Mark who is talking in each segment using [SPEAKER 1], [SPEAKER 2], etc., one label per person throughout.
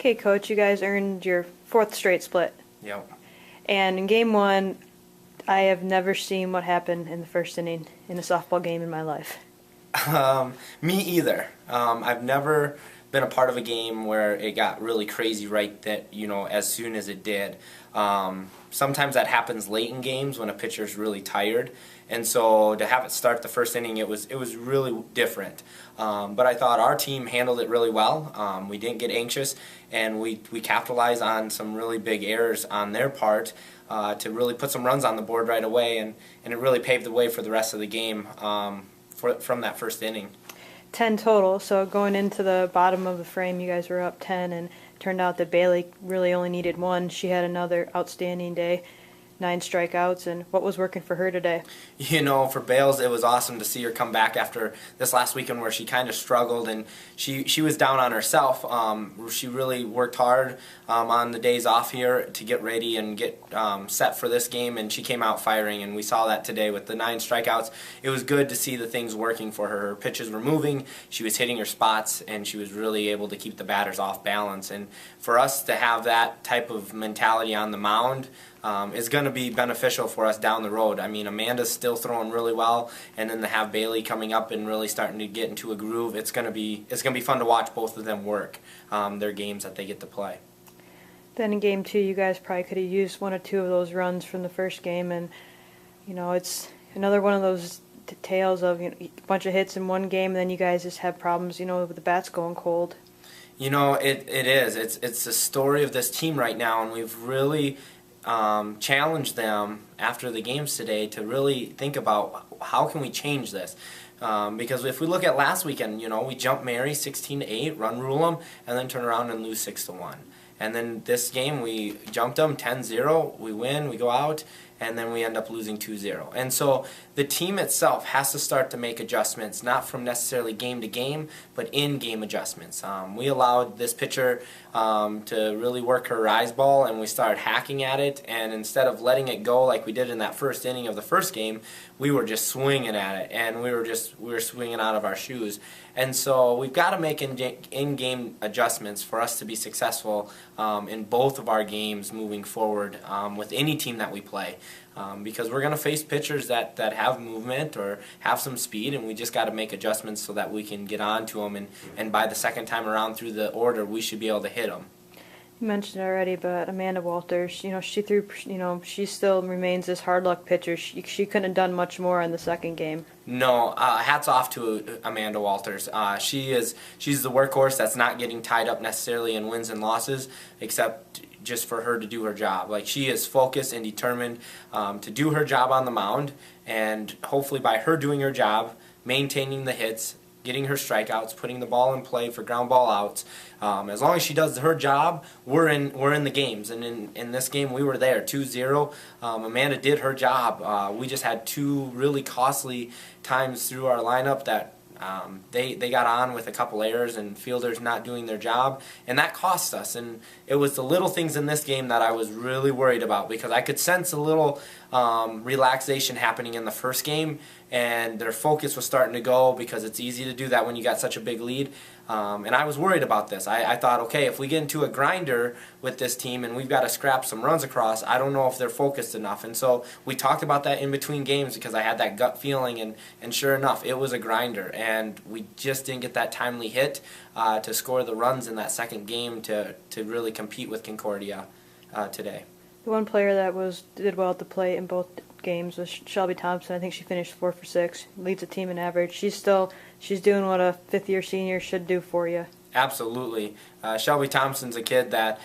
[SPEAKER 1] Okay, Coach, you guys earned your fourth straight split.
[SPEAKER 2] Yep.
[SPEAKER 1] And in game one, I have never seen what happened in the first inning in a softball game in my life.
[SPEAKER 2] Me either. I've never been a part of a game where it got really crazy as soon as it did. Sometimes that happens late in games when a pitcher's really tired, and so to have it start the first inning, it was really different. But I thought our team handled it really well. We didn't get anxious, and we capitalized on some really big errors on their part to really put some runs on the board right away, and it really paved the way for the rest of the game from that first inning.
[SPEAKER 1] 10 total, so going into the bottom of the frame, you guys were up 10, and it turned out that Bailey really only needed one. She had another outstanding day, 9 strikeouts, and what was working for her today?
[SPEAKER 2] For Bales, it was awesome to see her come back after this last weekend where she kind of struggled, and she was down on herself. She really worked hard on the days off here to get ready and get set for this game, and she came out firing, and we saw that today with the 9 strikeouts. It was good to see the things working for her. Her pitches were moving, she was hitting her spots, and she was really able to keep the batters off balance. And for us to have that type of mentality on the mound is going to be beneficial for us down the road. I mean, Amanda's still throwing really well, and then to have Bailey coming up and really starting to get into a groove, it's going to be fun to watch both of them work their games that they get to play.
[SPEAKER 1] Then in game 2, you guys probably could have used 1 or 2 of those runs from the first game, and it's another one of those tales of a bunch of hits in one game, and then you guys just have problems with the bats going cold.
[SPEAKER 2] It is. It's the story of this team right now, and we've really challenged them after the games today to really think about how can we change this. Because if we look at last weekend, we jumped Mary 16-8, run rule them, and then turn around and lose 6-1. And then this game we jumped them 10-0, we win, we go out, and then we end up losing 2-0. And so the team itself has to start to make adjustments, not from necessarily game to game, but in-game adjustments. We allowed this pitcher to really work her rise ball, and we started hacking at it, and instead of letting it go like we did in that first inning of the first game, we were just swinging at it, and we were swinging out of our shoes. And so we've got to make in-game adjustments for us to be successful in both of our games moving forward with any team that we play. Because we're going to face pitchers that have movement or have some speed, and we just got to make adjustments so that we can get on to them, and by the second time around through the order, we should be able to hit them.
[SPEAKER 1] You mentioned it already, but Amanda Walters, she threw, she still remains this hard luck pitcher. She couldn't have done much more in the second game.
[SPEAKER 2] No, hats off to Amanda Walters. She's the workhorse that's not getting tied up necessarily in wins and losses, except just for her to do her job. Like, she is focused and determined to do her job on the mound, and hopefully by her doing her job, maintaining the hits, getting her strikeouts, putting the ball in play for ground ball outs. As long as she does her job, we're in the games. And in this game, we were there, 2-0. Amanda did her job. We just had 2 really costly times through our lineup that they got on with a couple errors and fielders not doing their job, and that cost us. And it was the little things in this game that I was really worried about, because I could sense a little relaxation happening in the first game, and their focus was starting to go, because it's easy to do that when you got such a big lead. And I was worried about this. I thought, okay, if we get into a grinder with this team and we've got to scrap some runs across, I don't know if they're focused enough. And so we talked about that in between games, because I had that gut feeling, and sure enough, it was a grinder. And we just didn't get that timely hit to score the runs in that second game to really compete with Concordia today.
[SPEAKER 1] The one player that did well at the plate in both games was Shelby Thompson. I think she finished 4 for 6, leads the team in average. She's doing what a fifth-year senior should do for you.
[SPEAKER 2] Absolutely. Shelby Thompson's a kid that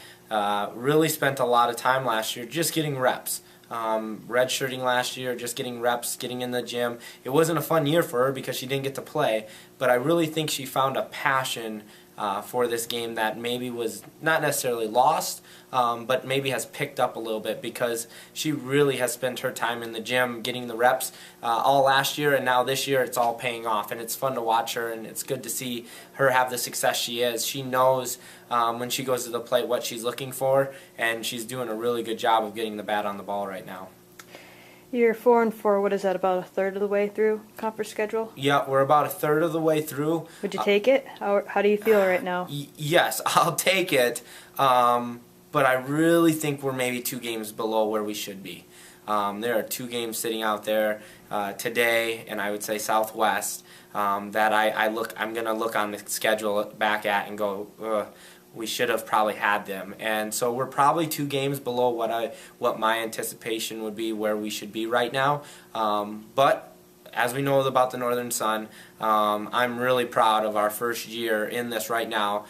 [SPEAKER 2] really spent a lot of time last year just getting reps. Redshirting last year, just getting reps, getting in the gym. It wasn't a fun year for her because she didn't get to play, but I really think she found a passion for this game that maybe was not necessarily lost, but maybe has picked up a little bit, because she really has spent her time in the gym getting the reps all last year, and now this year it's all paying off, and it's fun to watch her, and it's good to see her have the success she is. She knows when she goes to the plate what she's looking for, and she's doing a really good job of getting the bat on the ball right now.
[SPEAKER 1] You're 4-4. What is that, about a third of the way through conference schedule?
[SPEAKER 2] Yeah, we're about a third of the way through.
[SPEAKER 1] Would you take it? How do you feel right now?
[SPEAKER 2] Yes, I'll take it. But I really think we're maybe 2 games below where we should be. There are 2 games sitting out there today, and I would say Southwest that I'm going to look on the schedule back at and go, ugh, we should have probably had them. And so we're probably 2 games below what my anticipation would be where we should be right now. But as we know about the Northern Sun, I'm really proud of our first year in this right now.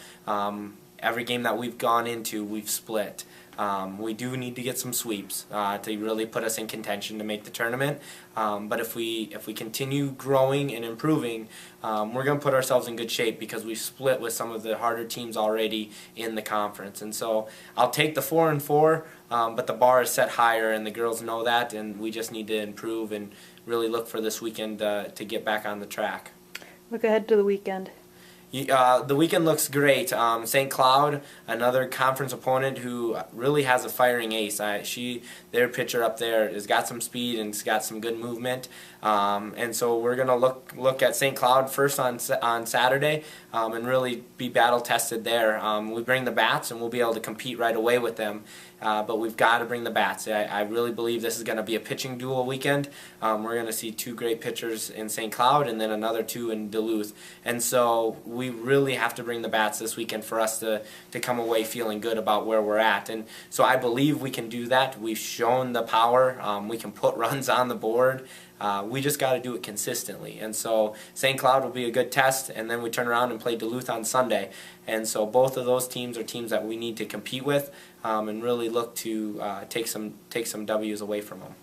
[SPEAKER 2] Every game that we've gone into, we've split. We do need to get some sweeps to really put us in contention to make the tournament. But if we continue growing and improving, we're going to put ourselves in good shape because we've split with some of the harder teams already in the conference. And so I'll take the 4-4, but the bar is set higher, and the girls know that, and we just need to improve and really look for this weekend to get back on the track.
[SPEAKER 1] Look ahead to the weekend.
[SPEAKER 2] The weekend looks great. St. Cloud, another conference opponent who really has a firing ace. Their pitcher up there has got some speed and has got some good movement. And so we're going to look at St. Cloud first on Saturday and really be battle tested there. We bring the bats and we'll be able to compete right away with them. But we've got to bring the bats. I really believe this is going to be a pitching duel weekend. We're going to see 2 great pitchers in St. Cloud and then another 2 in Duluth. And so we really have to bring the bats this weekend for us to come away feeling good about where we're at. And so I believe we can do that. We've shown the power. We can put runs on the board. We just got to do it consistently. And so St. Cloud will be a good test, and then we turn around and play Duluth on Sunday. And so both of those teams are teams that we need to compete with and really look to take some W's away from them.